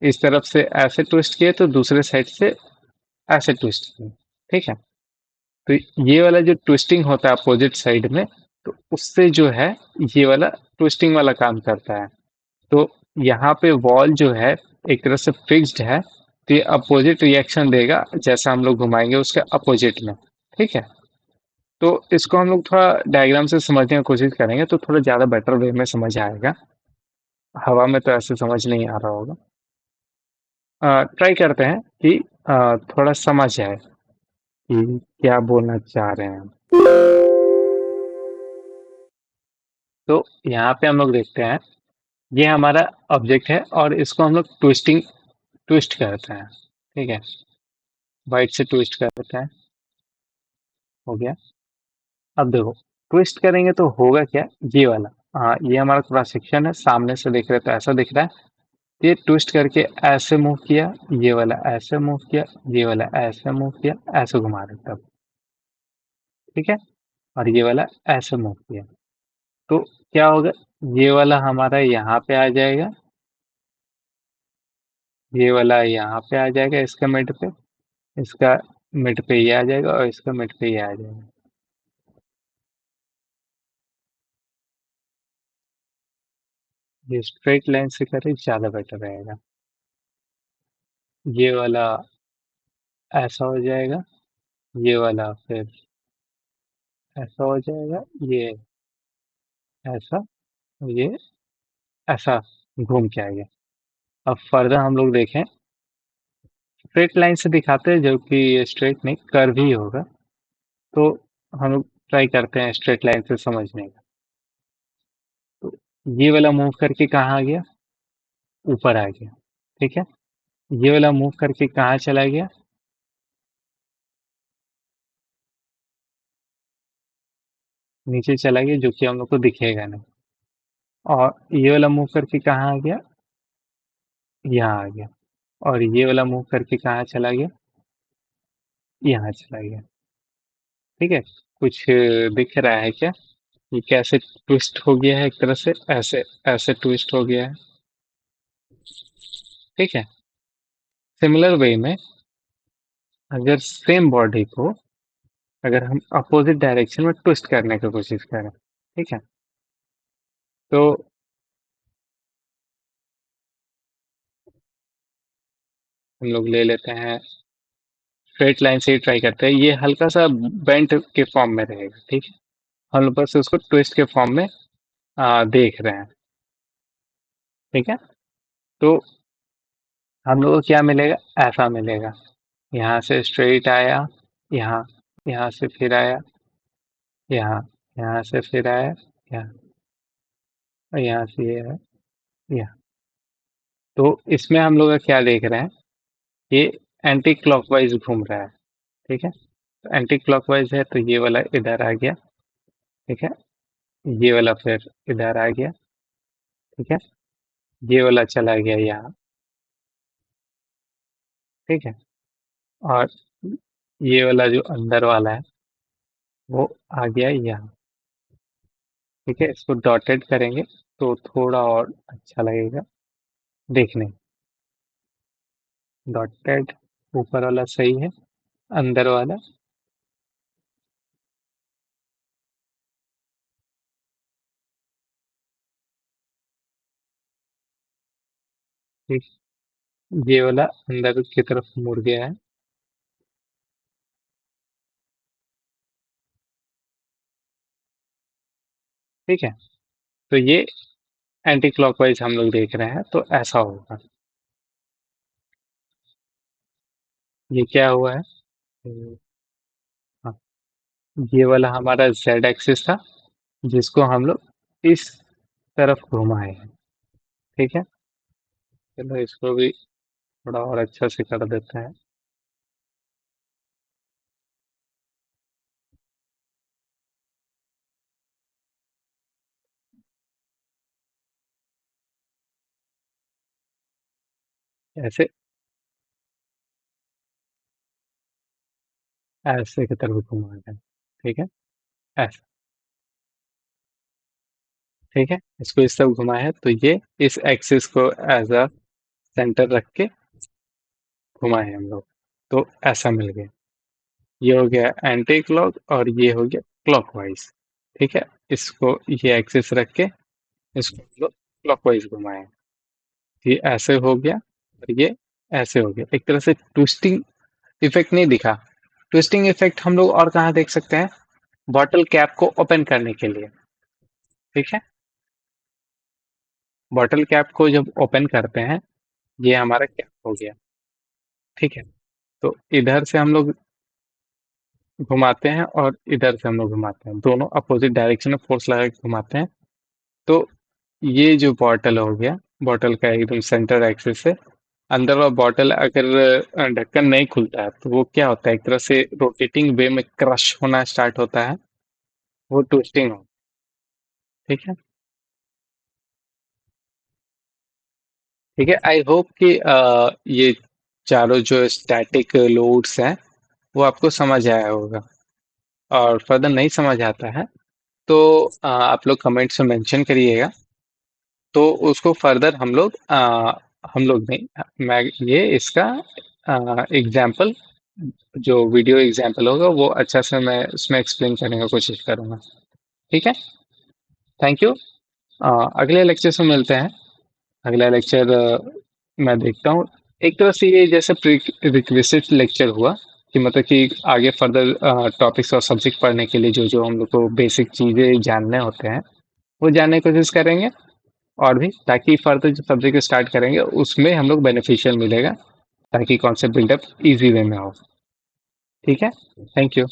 इस तरफ से ऐसे ट्विस्ट किए तो दूसरे साइड से ऐसे ट्विस्ट किए। ठीक है, तो ये वाला जो ट्विस्टिंग होता है अपोजिट साइड में, तो उससे जो है ये वाला ट्विस्टिंग वाला काम करता है। तो यहाँ पे वॉल जो है एक तरह से फिक्स्ड है, तो ये अपोजिट रिएक्शन देगा जैसा हम लोग घुमाएंगे उसके अपोजिट में। ठीक है, तो इसको हम लोग थोड़ा डायग्राम से समझने की कोशिश करेंगे तो थोड़ा ज़्यादा बेटर वे में समझ आएगा। हवा में तो ऐसे समझ नहीं आ रहा होगा। ट्राई करते हैं कि थोड़ा समझ आए कि क्या बोलना चाह रहे हैं हम। तो यहाँ पे हम लोग देखते हैं, ये हमारा ऑब्जेक्ट है और इसको हम लोग ट्विस्ट करते हैं। ठीक है, वाइट से ट्विस्ट करते हैं। हो गया। अब देखो, ट्विस्ट करेंगे तो होगा क्या, ये वाला। हाँ, ये हमारा क्रॉस सेक्शन है, सामने से देख रहे तो ऐसा दिख रहा है। ये ट्विस्ट करके ऐसे मूव किया, ये वाला ऐसे मूव किया, ये वाला ऐसे मूव किया, ऐसे घुमा रहे तब। ठीक है, और ये वाला ऐसे मूव किया, तो क्या होगा, ये वाला हमारा यहाँ पे आ जाएगा, ये वाला यहाँ पे आ जाएगा, इसका मिड पे, इसका मिड पे ये आ जाएगा और इसका मिड पे ये आ जाएगा। ये स्ट्रेट लाइन से करें ज्यादा बेटर रहेगा। ये वाला ऐसा हो जाएगा, ये वाला फिर ऐसा हो जाएगा, ये ऐसा, ये ऐसा घूम के आएगा। अब फर्दर हम लोग देखें, स्ट्रेट लाइन से दिखाते हैं, जो कि ये स्ट्रेट नहीं कर्व ही होगा। तो हम लोग ट्राई करते हैं स्ट्रेट लाइन से समझने का। तो ये वाला मूव करके कहाँ आ गया, ऊपर आ गया। ठीक है, ये वाला मूव करके कहाँ चला गया, नीचे चला गया, जो कि हम लोग को दिखेगा नहीं। और ये वाला मूव करके कहाँ आ गया, यहाँ आ गया। और ये वाला मूव करके कहाँ चला गया, यहाँ चला गया। ठीक है, कुछ दिख रहा है क्या, ये कैसे ट्विस्ट हो गया है, एक तरह से ऐसे ऐसे ट्विस्ट हो गया है। ठीक है, सिमिलर वे में अगर सेम बॉडी को अगर हम अपोजिट डायरेक्शन में ट्विस्ट करने की कोशिश करें, ठीक है, तो हम लोग ले लेते हैं, स्ट्रेट लाइन से ही ट्राई करते हैं, ये हल्का सा बेंट के फॉर्म में रहेगा। ठीक है, हम लोग बस उसको ट्विस्ट के फॉर्म में देख रहे हैं। ठीक है, तो हम लोग को क्या मिलेगा, ऐसा मिलेगा, यहाँ से स्ट्रेट आया, यहाँ, यहाँ से फिर आया, यहाँ, यहाँ से फिर आया, यहाँ, और यहाँ से ये है, यहाँ। तो इसमें हम लोग क्या देख रहे हैं, ये एंटी क्लॉकवाइज घूम रहा है। ठीक है, तो एंटी क्लॉकवाइज है, तो ये वाला इधर आ गया। ठीक है, ये वाला फिर इधर आ गया। ठीक है, ये वाला चला गया यहाँ। ठीक है, और ये वाला जो अंदर वाला है वो आ गया यहाँ। ठीक है, इसको डॉटेड करेंगे तो थोड़ा और अच्छा लगेगा देखने। डॉटेड, ऊपर वाला सही है, अंदर वाला, ठीक, ये वाला अंदर की तरफ मुड़ गया है। ठीक है, तो ये एंटी क्लॉकवाइज हम लोग देख रहे हैं, तो ऐसा होगा। ये क्या हुआ है, हाँ, ये वाला हमारा जेड एक्सिस था, जिसको हम लोग इस तरफ घुमाए हैं। ठीक है, चलो इसको भी थोड़ा और अच्छा से कर देते हैं। ऐसे, ऐसे की तरफ घुमा दें। ठीक है, ऐसे। ठीक है, इसको इस तरफ घुमाया है, तो ये इस एक्सिस को एज अ सेंटर रख के घुमाए हम लोग, तो ऐसा मिल गया। ये हो गया एंटी क्लॉक और ये हो गया क्लॉकवाइज। ठीक है, इसको ये एक्सिस रख के इसको हम लोग क्लॉकवाइज घुमाए, ये ऐसे हो गया और ये ऐसे हो गया। एक तरह से ट्विस्टिंग इफेक्ट नहीं दिखा। ट्विस्टिंग इफेक्ट हम लोग और कहाँ देख सकते हैं, बॉटल कैप को ओपन करने के लिए। ठीक है, बॉटल कैप को जब ओपन करते हैं, ये हमारा कैप हो गया। ठीक है। तो इधर से हम लोग घुमाते हैं और इधर से हम लोग घुमाते हैं, दोनों अपोजिट डायरेक्शन में फोर्स लगा के घुमाते हैं। तो ये जो बॉटल हो गया, बॉटल का एकदम सेंटर एक्सिस से अंदर वाला बॉटल अगर ढक्कन नहीं खुलता है तो वो क्या होता है, एक तरह से रोटेटिंग वे में क्रश होना स्टार्ट होता है, वो ट्विस्टिंग हो। ठीक है। ठीक है, आई होप कि ये चारों जो स्टैटिक लोड्स हैं वो आपको समझ आया होगा। और फर्दर नहीं समझ आता है तो आप लोग कमेंट्स में मेंशन करिएगा, तो उसको फर्दर हम लोग नहीं, मैं ये इसका एग्जाम्पल, जो वीडियो एग्जाम्पल होगा वो अच्छा से मैं उसमें एक्सप्लेन करने की कोशिश करूंगा। ठीक है। Thank you. अगले लेक्चर से मिलते हैं। अगला लेक्चर मैं देखता हूँ। एक तरह से ये जैसे प्री रिक्विजिट लेक्चर हुआ कि मतलब कि आगे फर्दर टॉपिक्स और सब्जेक्ट पढ़ने के लिए जो जो हम लोग को बेसिक चीज़ें जानने होते हैं वो जानने की कोशिश करेंगे, और भी, ताकि फर्दर जो सब्जेक्ट स्टार्ट करेंगे उसमें हम लोग बेनिफिशियल मिलेगा, ताकि कॉन्सेप्ट बिल्डअप इजी वे में हो। ठीक है। Thank you.